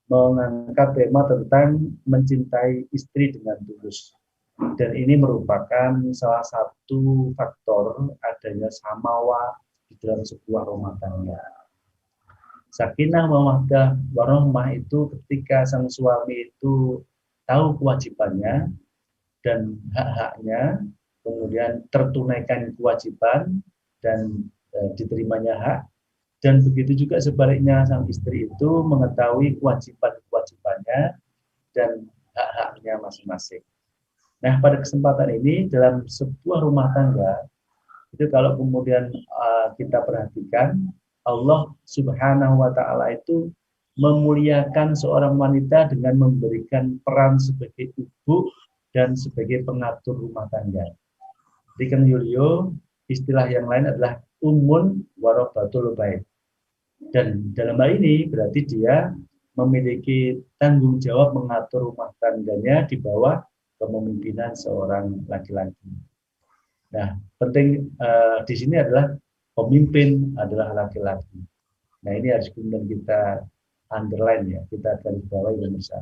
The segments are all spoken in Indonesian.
mengangkat tema tentang mencintai istri dengan tulus. Dan ini merupakan salah satu faktor adanya samawa di dalam sebuah rumah tangga. Sakinah mawaddah warahmah itu ketika sang suami itu tahu kewajibannya dan hak-haknya, kemudian tertunaikan kewajiban dan diterimanya hak, dan begitu juga sebaliknya sang istri itu mengetahui kewajiban-kewajibannya dan hak-haknya masing-masing. Nah, pada kesempatan ini dalam sebuah rumah tangga itu kalau kemudian kita perhatikan, Allah Subhanahu wa taala itu memuliakan seorang wanita dengan memberikan peran sebagai ibu dan sebagai pengatur rumah tangga. Di Kang Yulio, istilah yang lain adalah ummun warabatul bait. Dan dalam hal ini berarti dia memiliki tanggung jawab mengatur rumah tangganya di bawah kepemimpinan seorang laki-laki. Nah, penting di sini adalah pemimpin adalah laki-laki. Nah, ini harus kemudian kita underline ya, kita garis bawahi pemirsa.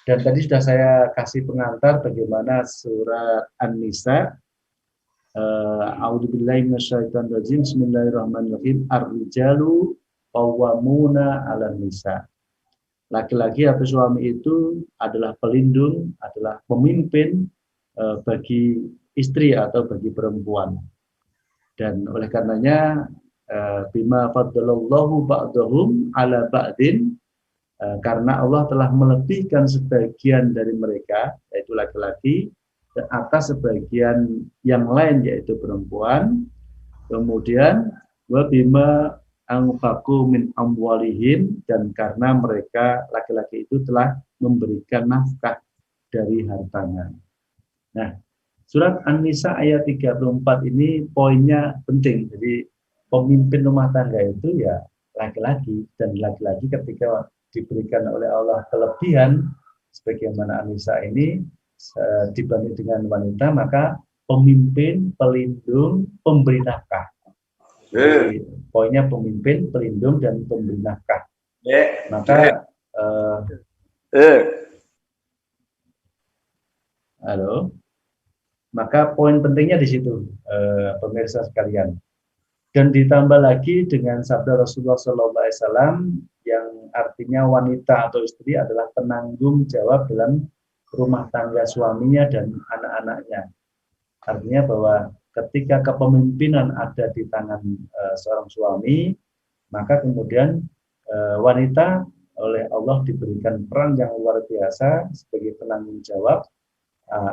Dan tadi sudah saya kasih pengantar bagaimana surat An-Nisa. A'udzubillahi minasyaitonirrajim. Bismillahirrahmanirrahim. Ar-rijalu qawwamuna 'alan nisa. Laki-laki atau suami itu adalah pelindung, adalah pemimpin bagi istri atau bagi perempuan. Dan oleh karenanya bima faddalallahu ba'dahum 'ala ba'din, karena Allah telah melebihkan sebagian dari mereka, yaitu laki-laki, atas sebagian yang lain, yaitu perempuan. Kemudian wa bima anfaqu min amwalihim, dan karena mereka laki-laki itu telah memberikan nafkah dari hartanya. Nah, surat An-Nisa ayat 34 ini poinnya penting. Jadi pemimpin rumah tangga itu ya laki-laki, dan laki-laki ketika diberikan oleh Allah kelebihan sebagaimana An-Nisa ini dibanding dengan wanita, maka pemimpin, pelindung, pemberi nafkah. Jadi, poinnya pemimpin, pelindung, dan pemberi nafkah. Maka halo. Maka poin pentingnya di situ, pemirsa sekalian. Dan ditambah lagi dengan sabda Rasulullah SAW yang artinya wanita atau istri adalah penanggung jawab dalam rumah tangga suaminya dan anak-anaknya. Artinya bahwa ketika kepemimpinan ada di tangan seorang suami, maka kemudian wanita oleh Allah diberikan peran yang luar biasa sebagai penanggung jawab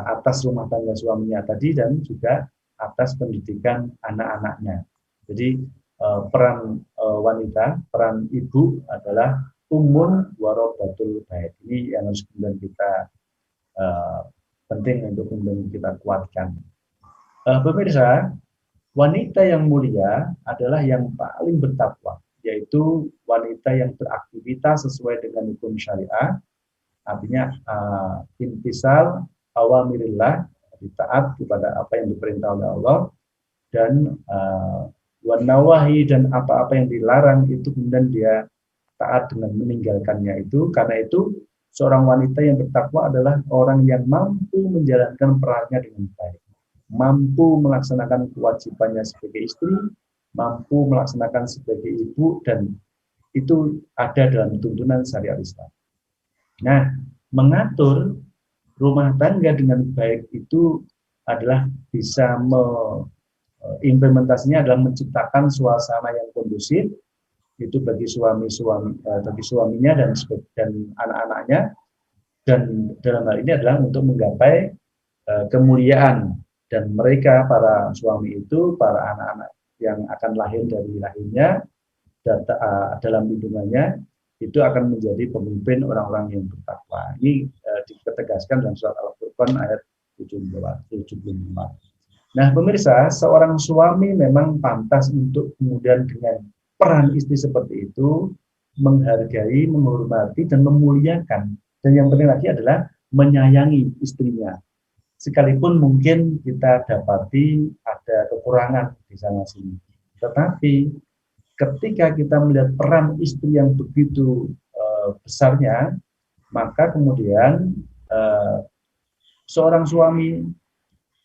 atas rumah tangga suaminya tadi dan juga atas pendidikan anak-anaknya. Jadi peran wanita, peran ibu adalah ummun warabatul bait. Ini yang harus kemudian kita penting untuk kemudian kita kuatkan. Pemirsa, wanita yang mulia adalah yang paling bertakwa, yaitu wanita yang beraktivitas sesuai dengan hukum syariah, artinya intisal awamirillah, taat kepada apa yang diperintah oleh Allah, dan wanawahi, dan apa-apa yang dilarang itu kemudian dia taat dengan meninggalkannya itu. Karena itu seorang wanita yang bertakwa adalah orang yang mampu menjalankan perannya dengan baik, mampu melaksanakan kewajibannya sebagai istri, mampu melaksanakan sebagai ibu, dan itu ada dalam tuntunan syariat Islam. Nah, mengatur rumah tangga dengan baik itu adalah bisa implementasinya adalah menciptakan suasana yang kondusif itu bagi bagi suaminya dan anak-anaknya, dan dalam hal ini adalah untuk menggapai kemuliaan, dan mereka para suami itu, para anak-anak yang akan lahir dari rahimnya dalam lindungannya itu akan menjadi pemimpin orang-orang yang bertakwa. Ini ditegaskan dalam surat Al-Furqan ayat 75. Nah, pemirsa, seorang suami memang pantas untuk kemudian dengan peran istri seperti itu menghargai, menghormati, dan memuliakan. Dan yang penting lagi adalah menyayangi istrinya. Sekalipun mungkin kita dapati ada kekurangan di sana sini, tetapi ketika kita melihat peran istri yang begitu besarnya, maka kemudian seorang suami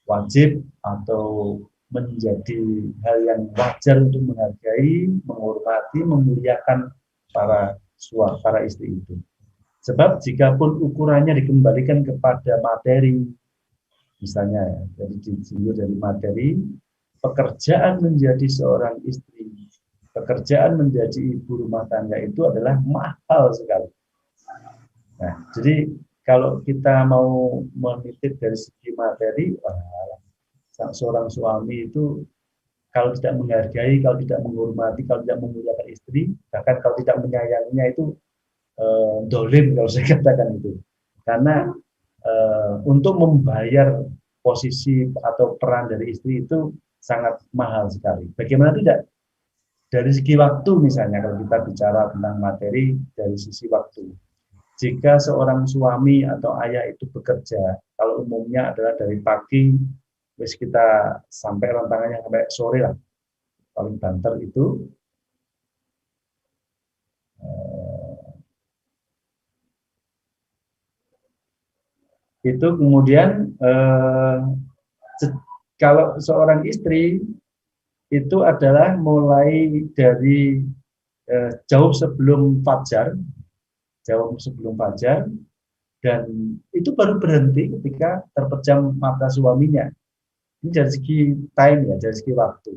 wajib atau menjadi hal yang wajar untuk menghargai, menghormati, memuliakan para istri itu. Sebab jikapun ukurannya dikembalikan kepada materi, misalnya jadi disinggung dari materi, pekerjaan menjadi seorang istri, pekerjaan menjadi ibu rumah tangga itu adalah mahal sekali. Nah, jadi kalau kita mau menitip dari segi materi, seorang suami itu kalau tidak menghargai, kalau tidak menghormati, kalau tidak memuliakan istri, bahkan kalau tidak menyayanginya itu dolim kalau saya katakan itu. Karena untuk membayar posisi atau peran dari istri itu sangat mahal sekali. Bagaimana tidak? Dari segi waktu misalnya kalau kita bicara tentang materi dari sisi waktu. Jika seorang suami atau ayah itu bekerja, kalau umumnya adalah dari pagi, wis kita sampai rentangannya sampai sore lah, paling banter itu kemudian kalau seorang istri itu adalah mulai dari jauh sebelum fajar, dan itu baru berhenti ketika terpejam mata suaminya. Ini dari segi time ya, dari segi waktu.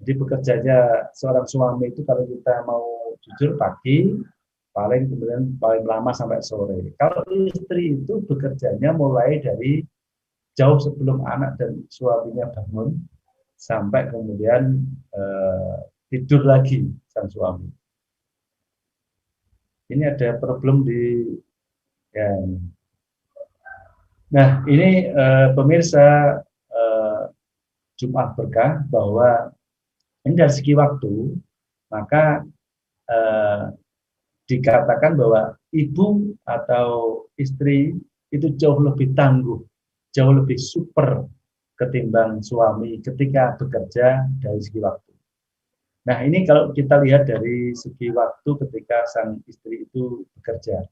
Jadi bekerjanya seorang suami itu kalau kita mau jujur pagi, kemudian paling lama sampai sore. Kalau istri itu bekerjanya mulai dari jauh sebelum anak dan suaminya bangun sampai kemudian tidur lagi sang suami. Ini ada problem di ya. Nah ini pemirsa Jumat Berkah bahwa ini dari segi waktu maka dikatakan bahwa ibu atau istri itu jauh lebih tangguh, jauh lebih super ketimbang suami ketika bekerja dari segi waktu. Nah ini kalau kita lihat dari segi waktu ketika sang istri itu bekerja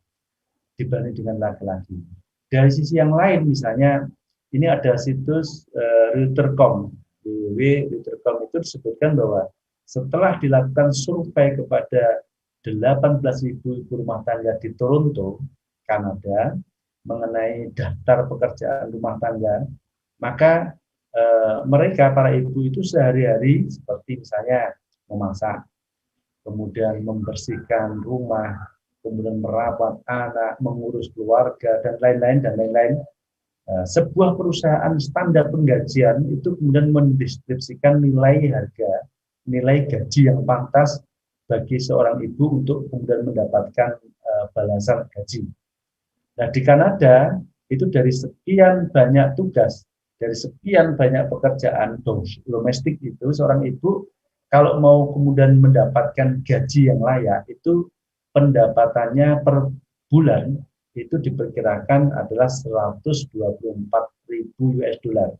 dibanding dengan laki-laki. Dari sisi yang lain misalnya ini ada situs Reuters.com, www.reuters.com itu disebutkan bahwa setelah dilakukan survei kepada 18.000 ibu rumah tangga di Toronto, Kanada, mengenai daftar pekerjaan rumah tangga, maka mereka para ibu itu sehari-hari seperti misalnya memasak, kemudian membersihkan rumah, kemudian merawat anak, mengurus keluarga, dan lain-lain. Sebuah perusahaan standar penggajian itu kemudian mendeskripsikan nilai harga, nilai gaji yang pantas bagi seorang ibu untuk kemudian mendapatkan balasan gaji. Nah di Kanada itu dari sekian banyak tugas, dari sekian banyak pekerjaan domestik itu seorang ibu kalau mau kemudian mendapatkan gaji yang layak itu pendapatannya per bulan itu diperkirakan adalah 124.000 US dollar.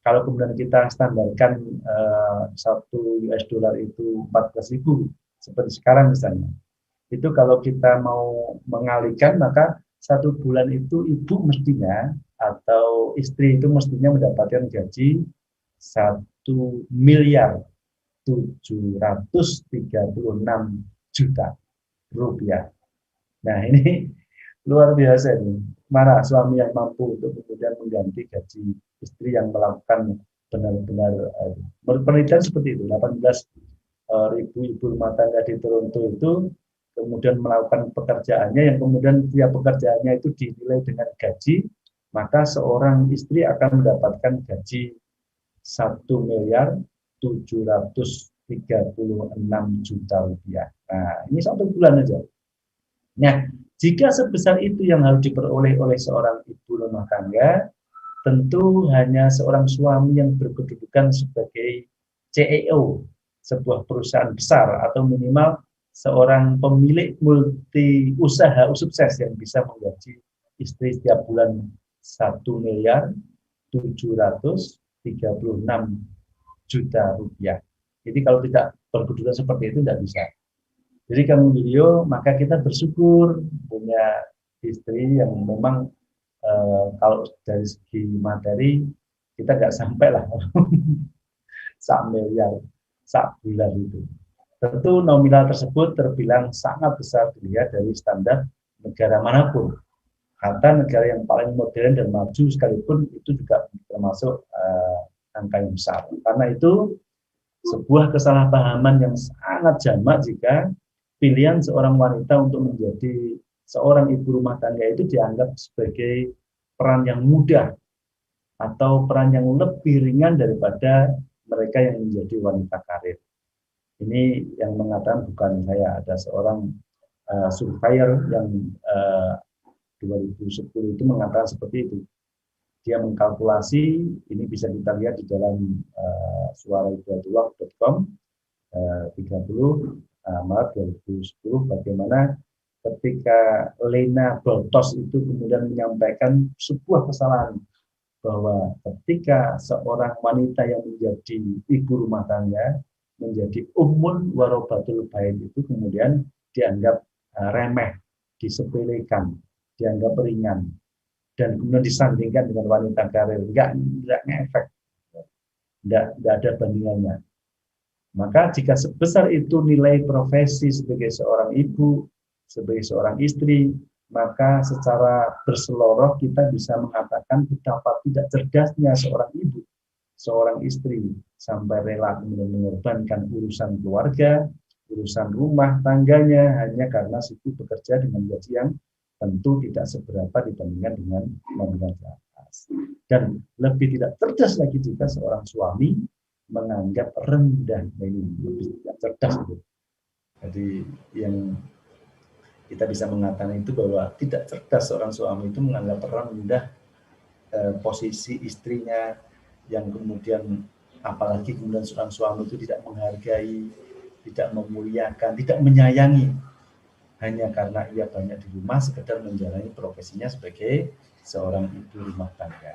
Kalau kemudian kita standarkan 1 US dollar itu 14.000 seperti sekarang misalnya. Itu kalau kita mau mengalihkan maka 1 bulan itu ibu mestinya atau istri itu mestinya mendapatkan gaji 1.736 juta rupiah. Nah ini luar biasa ini. Mana suami yang mampu untuk kemudian mengganti gaji istri yang melakukan benar-benar penelitian seperti itu. 18.000 ibu rumah tangga di Toronto itu kemudian melakukan pekerjaannya yang kemudian tiap pekerjaannya itu dinilai dengan gaji, maka seorang istri akan mendapatkan gaji 1.736 juta rupiah. Nah, ini 1 bulan aja. Nah, jika sebesar itu yang harus diperoleh oleh seorang ibu rumah tangga, tentu hanya seorang suami yang berkedudukan sebagai CEO sebuah perusahaan besar atau minimal seorang pemilik multi usaha sukses yang bisa menggaji istri setiap bulan 1.736 juta rupiah. Jadi kalau tidak berkedudukan seperti itu tidak bisa. Jadi Kang Julio, maka kita bersyukur punya istri yang memang kalau dari segi materi kita nggak sampai lah sak miliar sak bulan itu. Tentu nominal tersebut terbilang sangat besar dilihat dari standar negara manapun. Kata negara yang paling modern dan maju sekalipun itu juga termasuk angka yang besar. Karena itu sebuah kesalahpahaman yang sangat jamak jika pilihan seorang wanita untuk menjadi seorang ibu rumah tangga itu dianggap sebagai peran yang mudah atau peran yang lebih ringan daripada mereka yang menjadi wanita karir. Ini yang mengatakan bukan saya, ada seorang surveyor yang 2010 itu mengatakan seperti itu. Dia mengkalkulasi, ini bisa kita lihat di dalam suara.com 30 Maret 2010, bagaimana ketika Lena Boltos itu kemudian menyampaikan sebuah kesalahan bahwa ketika seorang wanita yang menjadi ibu rumah tangga menjadi warobatul bait itu kemudian dianggap remeh, disepelekan, dianggap ringan, dan kemudian disandingkan dengan wanita karir, enggak ngefek, enggak ada bandingannya. Maka jika sebesar itu nilai profesi sebagai seorang ibu, sebagai seorang istri, maka secara berseloroh kita bisa mengatakan betapa tidak cerdasnya seorang ibu, seorang istri, sampai rela mengorbankan urusan keluarga, urusan rumah tangganya hanya karena situ bekerja dengan gaji yang tentu tidak seberapa dibandingkan dengan nominal di atas. Dan lebih tidak cerdas lagi jika seorang suami menganggap rendah, ini lebih tidak cerdas itu. Jadi yang kita bisa mengatakan itu bahwa tidak cerdas seorang suami itu menganggap rendah posisi istrinya, yang kemudian apalagi kemudian seorang suami itu tidak menghargai, tidak memuliakan, tidak menyayangi hanya karena ia banyak di rumah sekedar menjalani profesinya sebagai seorang ibu rumah tangga.